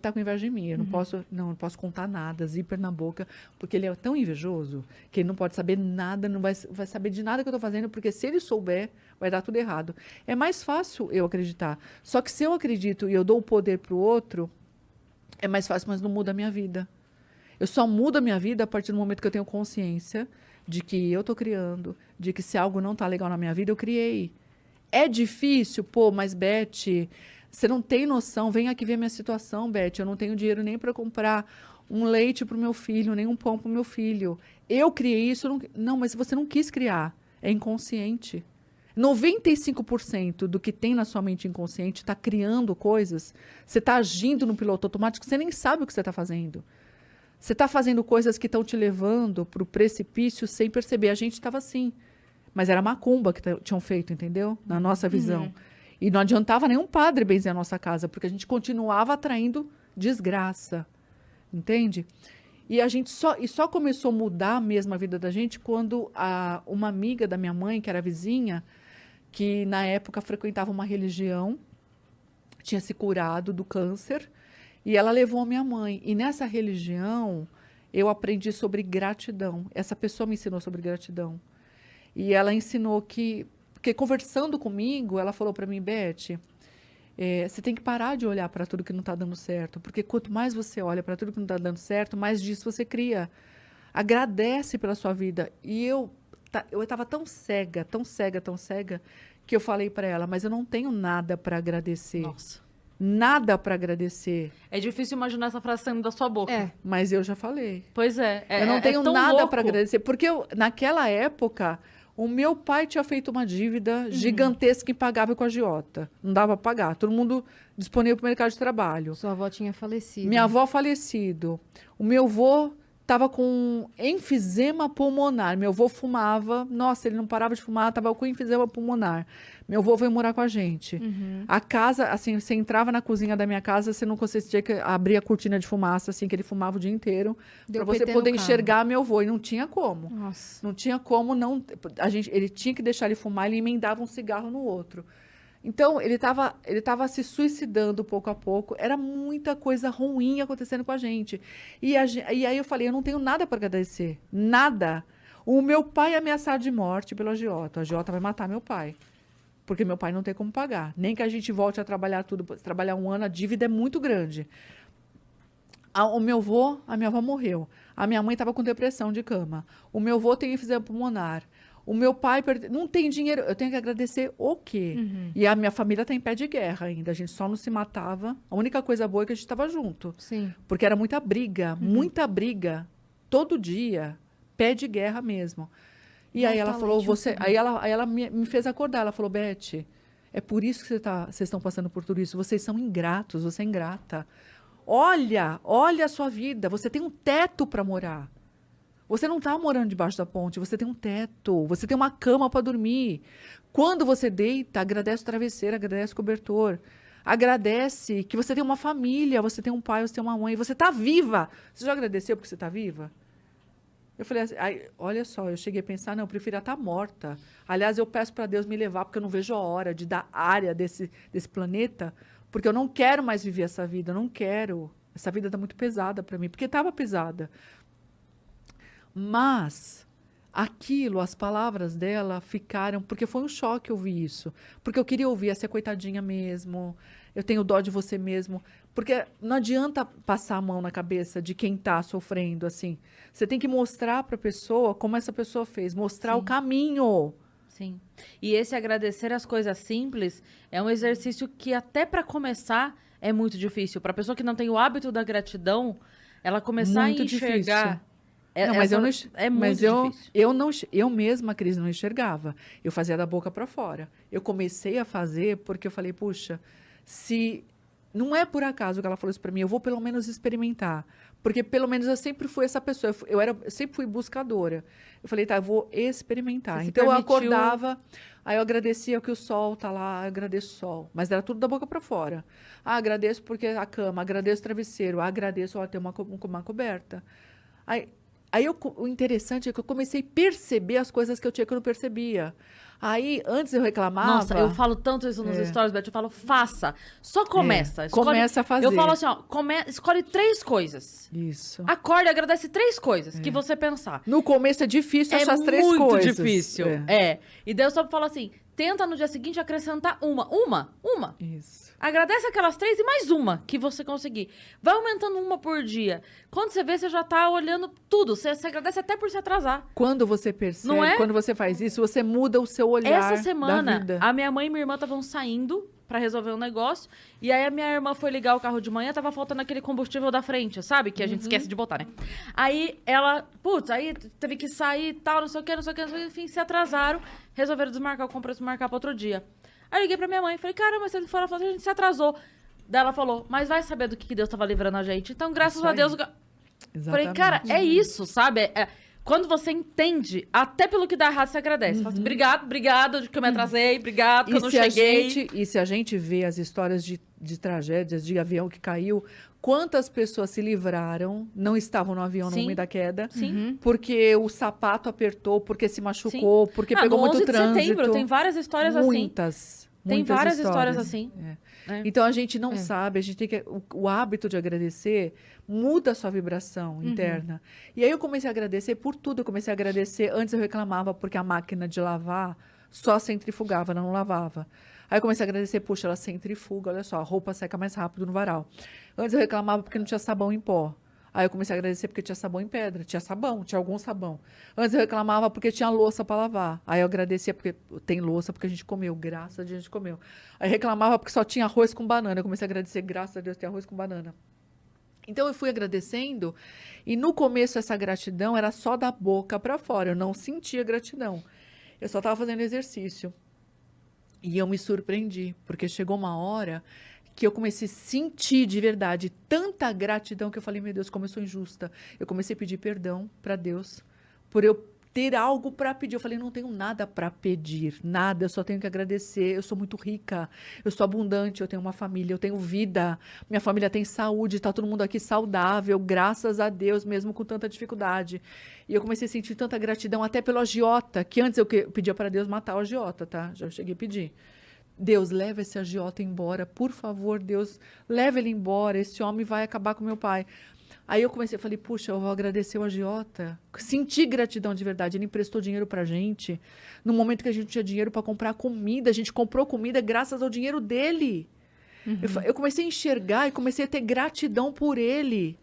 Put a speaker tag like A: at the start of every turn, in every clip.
A: tá com inveja de mim. Eu não posso contar nada, zíper na boca, porque ele é tão invejoso que ele não pode saber nada, não vai saber de nada que eu tô fazendo, porque se ele souber, vai dar tudo errado. É mais fácil eu acreditar. Só que se eu acredito e eu dou o poder pro outro, é mais fácil, mas não muda a minha vida. Eu só mudo a minha vida a partir do momento que eu tenho consciência de que eu tô criando, de que se algo não tá legal na minha vida, eu criei. É difícil, pô, mas Beth, você não tem noção. Vem aqui ver minha situação, Beth. Eu não tenho dinheiro nem para comprar um leite para o meu filho, nem um pão para o meu filho. Eu criei isso. Não, mas você não quis criar. É inconsciente. 95% do que tem na sua mente inconsciente está criando coisas. Você está agindo no piloto automático, você nem sabe o que você está fazendo. Você está fazendo coisas que estão te levando para o precipício sem perceber. A gente estava assim. Mas era macumba que tinham feito, entendeu? Na nossa visão. E não adiantava nenhum padre benzer a nossa casa, porque a gente continuava atraindo desgraça. Entende? E a gente só começou a mudar mesmo a vida da gente quando uma amiga da minha mãe, que era vizinha, que na época frequentava uma religião, tinha se curado do câncer, e ela levou a minha mãe. E nessa religião, eu aprendi sobre gratidão. Essa pessoa me ensinou sobre gratidão. E ela ensinou porque conversando comigo, ela falou para mim, Beth, você tem que parar de olhar para tudo que não está dando certo, porque quanto mais você olha para tudo que não está dando certo, mais disso você cria. Agradece pela sua vida. E eu estava tão cega, tão cega, tão cega, que eu falei para ela, mas eu não tenho nada para agradecer.
B: Nossa.
A: Nada para agradecer.
B: É difícil imaginar essa frase saindo da sua boca.
A: Mas eu já falei.
B: Pois é.
A: Eu não tenho nada para agradecer, porque naquela época o meu pai tinha feito uma dívida gigantesca e pagável com a agiota. Não dava para pagar. Todo mundo disponível para o mercado de trabalho.
C: Sua avó tinha falecido.
A: Minha avó falecido. O meu avô estava com enfisema pulmonar. Meu avô fumava. Nossa, ele não parava de fumar, estava com enfisema pulmonar. Meu avô veio morar com a gente. A casa, assim, você entrava na cozinha da minha casa, você não conseguia abrir a cortina de fumaça, assim, que ele fumava o dia inteiro, para você poder enxergar meu avô. E não tinha como.
C: Nossa.
A: Não tinha como, não. Ele tinha que deixar ele fumar, ele emendava um cigarro no outro. Então, ele tava se suicidando pouco a pouco. Era muita coisa ruim acontecendo com a gente. E aí eu falei, eu não tenho nada para agradecer. Nada. O meu pai é ameaçado de morte pelo agiota. O agiota vai matar meu pai. Porque meu pai não tem como pagar. Nem que a gente volte a trabalhar tudo. Trabalhar um ano, a dívida é muito grande. A minha avó morreu. A minha mãe estava com depressão de cama. O meu avô tem enfisema pulmonar. O meu pai não tem dinheiro. Eu tenho que agradecer o quê? E a minha família está em pé de guerra ainda. A gente só não se matava. A única coisa boa é que a gente estava junto.
C: Sim.
A: Porque era muita briga. Todo dia. Pé de guerra mesmo. E aí ela falou, aí ela me fez acordar. Ela falou, Beth, é por isso que vocês estão passando por tudo isso. Vocês são ingratos, você é ingrata. Olha a sua vida. Você tem um teto para morar. Você não está morando debaixo da ponte, você tem um teto, você tem uma cama para dormir. Quando você deita, agradece o travesseiro, agradece o cobertor. Agradece que você tem uma família, você tem um pai, você tem uma mãe, você está viva. Você já agradeceu porque você está viva? Eu falei assim, olha só, eu cheguei a pensar, não, eu prefiro estar morta. Aliás, eu peço para Deus me levar, porque eu não vejo a hora de dar área desse planeta, porque eu não quero mais viver essa vida, eu não quero. Essa vida está muito pesada para mim, porque estava pesada. Mas aquilo, as palavras dela ficaram, porque foi um choque ouvir isso. Porque eu queria ouvir essa coitadinha mesmo, eu tenho dó de você mesmo. Porque não adianta passar a mão na cabeça de quem está sofrendo, assim. Você tem que mostrar para a pessoa como essa pessoa fez, mostrar o caminho.
B: Sim. E esse agradecer as coisas simples é um exercício que até para começar é muito difícil. Para a pessoa que não tem o hábito da gratidão, ela começar
A: Muito
B: a enxergar...
A: difícil. Mas
B: difícil.
A: Eu mesma, Cris, não enxergava. Eu fazia da boca para fora. Eu comecei a fazer porque eu falei, puxa, se não é por acaso que ela falou isso para mim, eu vou pelo menos experimentar. Porque pelo menos eu sempre fui essa pessoa, eu sempre fui buscadora. Eu falei, tá, eu vou experimentar. Então eu acordava, aí eu agradecia que o sol tá lá, eu agradeço o sol. Mas era tudo da boca para fora. Agradeço porque a cama, agradeço o travesseiro, agradeço ter uma coberta. Aí Aí o interessante é que eu comecei a perceber as coisas que eu tinha que eu não percebia. Aí, antes eu reclamava...
B: Nossa, eu falo tanto isso nos stories, Beth. Eu falo, faça. Só começa.
A: Começa a fazer.
B: Eu falo assim, ó, escolhe 3 coisas.
A: Isso.
B: Acorde e agradece 3 coisas que você pensar.
A: No começo é difícil achar as 3 coisas.
B: É muito difícil. E daí eu só falo assim, tenta no dia seguinte acrescentar uma.
A: Isso.
B: Agradece aquelas 3 e mais uma que você conseguir. Vai aumentando uma por dia. Quando você vê, você já tá olhando tudo. Você agradece até por se atrasar.
A: Quando você percebe,
B: Não é?
A: quando você faz isso, você muda o seu olhar
B: Essa semana,
A: da vida.
B: a minha mãe e minha irmã estavam saindo pra resolver um negócio. E aí a minha irmã foi ligar o carro de manhã, tava faltando aquele combustível da frente, sabe? Que a gente esquece de botar, né? Aí ela, aí teve que sair e tal, não sei o que, enfim, se atrasaram. Resolveram desmarcar o compromisso, marcar pra outro dia. Aí eu liguei pra minha mãe e falei, cara, mas se ele for, ela falou, a gente se atrasou. Daí ela falou, mas vai saber do que Deus tava livrando a gente. Então, graças a Deus... Falei, cara, é isso, sabe? Quando você entende, até pelo que dá errado, você agradece. Fala assim, obrigado de que eu me atrasei, obrigado que eu não cheguei.
A: E se a gente vê as histórias de tragédias, de avião que caiu, quantas pessoas se livraram, não estavam no avião no momento da queda, porque o sapato apertou, porque se machucou, porque pegou muito trânsito.
B: De setembro, tem várias histórias
A: assim.
B: Tem várias histórias assim.
A: Então a gente não sabe, a gente tem que. O hábito de agradecer muda a sua vibração interna. E aí eu comecei a agradecer por tudo. Eu comecei a agradecer. Antes eu reclamava porque a máquina de lavar só centrifugava, não lavava. Aí eu comecei a agradecer, puxa, ela centrifuga, olha só, a roupa seca mais rápido no varal. Antes eu reclamava porque não tinha sabão em pó. Aí eu comecei a agradecer porque tinha sabão em pedra, tinha sabão, tinha algum sabão. Antes eu reclamava porque tinha louça para lavar. Aí eu agradecia porque tem louça porque a gente comeu, graças a Deus a gente comeu. Aí reclamava porque só tinha arroz com banana. Eu comecei a agradecer, graças a Deus tem arroz com banana. Então eu fui agradecendo e no começo essa gratidão era só da boca para fora, eu não sentia gratidão. Eu só estava fazendo exercício. E eu me surpreendi, porque chegou uma hora que eu comecei a sentir de verdade tanta gratidão que eu falei, meu Deus, como eu sou injusta. Eu comecei a pedir perdão para Deus por eu ter algo para pedir. Eu falei, não tenho nada para pedir, nada, eu só tenho que agradecer. Eu sou muito rica, eu sou abundante, eu tenho uma família, eu tenho vida, minha família tem saúde, tá todo mundo aqui saudável, graças a Deus, mesmo com tanta dificuldade. E eu comecei a sentir tanta gratidão até pelo agiota, que antes eu pedia para Deus matar o agiota, tá? Já cheguei a pedir. Deus, leva esse agiota embora, por favor, Deus, leva ele embora, esse homem vai acabar com meu pai. Aí eu comecei, falei, puxa, eu vou agradecer o agiota. Senti gratidão de verdade, ele emprestou dinheiro pra gente, no momento que a gente não tinha dinheiro para comprar comida, a gente comprou comida graças ao dinheiro dele. Eu comecei a enxergar e comecei a ter gratidão por ele.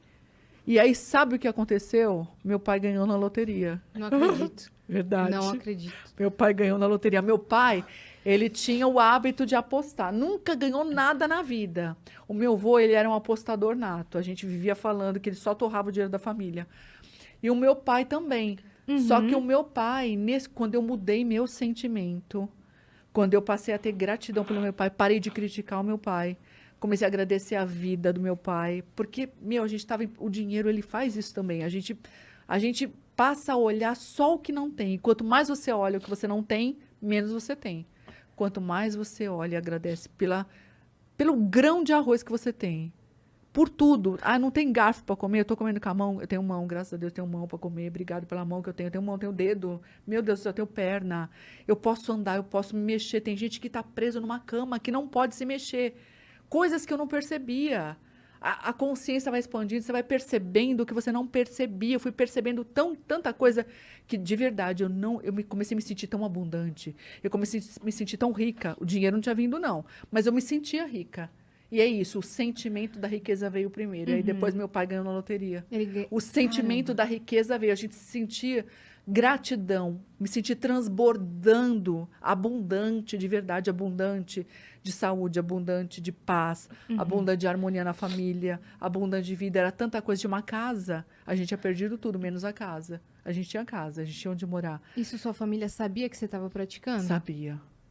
A: E aí, sabe o que aconteceu? Meu pai ganhou na loteria.
C: Não acredito.
A: Verdade.
C: Não acredito.
A: Meu pai ganhou na loteria. Meu pai, ele tinha o hábito de apostar. Nunca ganhou nada na vida. O meu avô, ele era um apostador nato. A gente vivia falando que ele só torrava o dinheiro da família. E o meu pai também. Só que o meu pai, quando eu mudei meu sentimento, quando eu passei a ter gratidão pelo meu pai, parei de criticar o meu pai. Comecei a agradecer a vida do meu pai. Porque, a gente estava... O dinheiro, ele faz isso também. A gente passa a olhar só o que não tem. Quanto mais você olha o que você não tem, menos você tem. Quanto mais você olha e agradece pelo grão de arroz que você tem. Por tudo. Ah, não tem garfo para comer? Eu tô comendo com a mão. Eu tenho mão, graças a Deus, eu tenho mão para comer. Obrigado pela mão que eu tenho. Eu tenho mão, eu tenho dedo. Meu Deus do céu, eu tenho perna. Eu posso andar, eu posso me mexer. Tem gente que tá preso numa cama, que não pode se mexer. Coisas que eu não percebia. A consciência vai expandindo, você vai percebendo o que você não percebia. Eu fui percebendo tanta coisa que, de verdade, comecei a me sentir tão abundante. Eu comecei a me sentir tão rica. O dinheiro não tinha vindo, não. Mas eu me sentia rica. E é isso, o sentimento da riqueza veio primeiro. E aí depois meu pai ganhou na loteria. O sentimento da riqueza veio. A gente se sentia gratidão, me senti transbordando, abundante, de verdade, abundante de saúde, abundante de paz, abundante de harmonia na família, abundante de vida. Era tanta coisa. De uma casa, a gente tinha perdido tudo, menos a casa. A gente tinha casa, a gente tinha onde morar.
C: Isso sua família sabia que você estava praticando?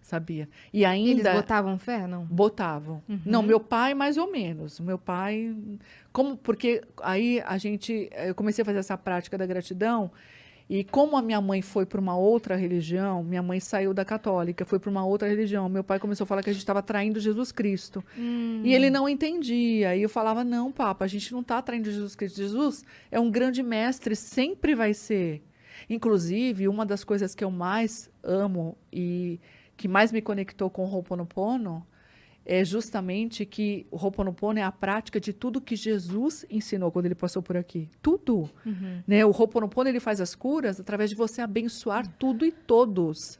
A: Sabia. E ainda...
C: Eles botavam fé, não?
A: Botavam. Não, meu pai mais ou menos. Meu pai... Porque aí eu comecei a fazer essa prática da gratidão E como a minha mãe foi para uma outra religião, minha mãe saiu da católica, foi para uma outra religião. Meu pai começou a falar que a gente estava traindo Jesus Cristo. E ele não entendia. E eu falava, não, papa, a gente não está traindo Jesus Cristo. Jesus é um grande mestre, sempre vai ser. Inclusive, uma das coisas que eu mais amo e que mais me conectou com o Ho'oponopono é justamente que o Ho'oponopono é a prática de tudo que Jesus ensinou quando ele passou por aqui. Tudo. Né? O Ho'oponopono, ele faz as curas através de você abençoar tudo e todos.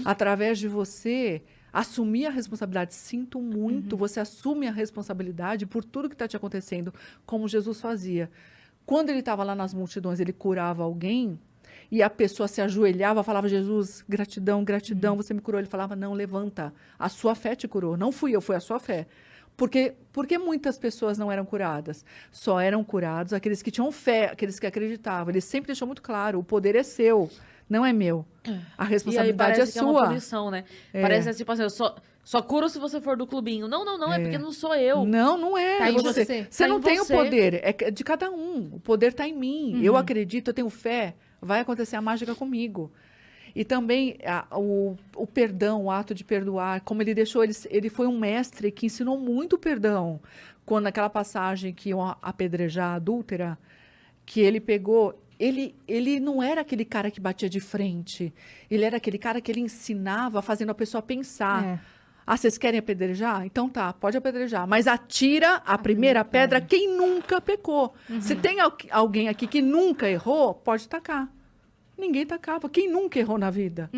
A: Através de você assumir a responsabilidade. Sinto muito. Você assume a responsabilidade por tudo que está te acontecendo, como Jesus fazia. Quando ele estava lá nas multidões, ele curava alguém e a pessoa se ajoelhava, falava, Jesus, gratidão, gratidão, você me curou. Ele falava, não, levanta, a sua fé te curou. Não fui eu, foi a sua fé. Porque muitas pessoas não eram curadas? Só eram curados aqueles que tinham fé, aqueles que acreditavam. Ele sempre deixou muito claro, o poder é seu, não é meu. A responsabilidade
B: e aí
A: é
B: parece que é uma
A: sua.
B: punição, né? Parece tipo assim, eu só curo se você for do clubinho. Não, é porque não sou eu.
A: Não é.
C: Tá em
A: você
C: você.
A: você
B: Tá
A: não
B: em
A: tem
B: você.
A: o poder, é de cada um. O poder está em mim. Eu acredito, eu tenho fé, vai acontecer a mágica comigo. E também o perdão, o ato de perdoar, como ele deixou, ele foi um mestre que ensinou muito perdão. Quando naquela passagem que iam apedrejar a adúltera, que ele pegou, ele não era aquele cara que batia de frente, ele era aquele cara que ele ensinava, fazendo a pessoa pensar.
C: É.
A: Ah, vocês querem apedrejar? Então tá, pode apedrejar. Mas atira a primeira pedra quem nunca pecou. Se tem alguém aqui que nunca errou, pode tacar. Ninguém tacava. Quem nunca errou na vida?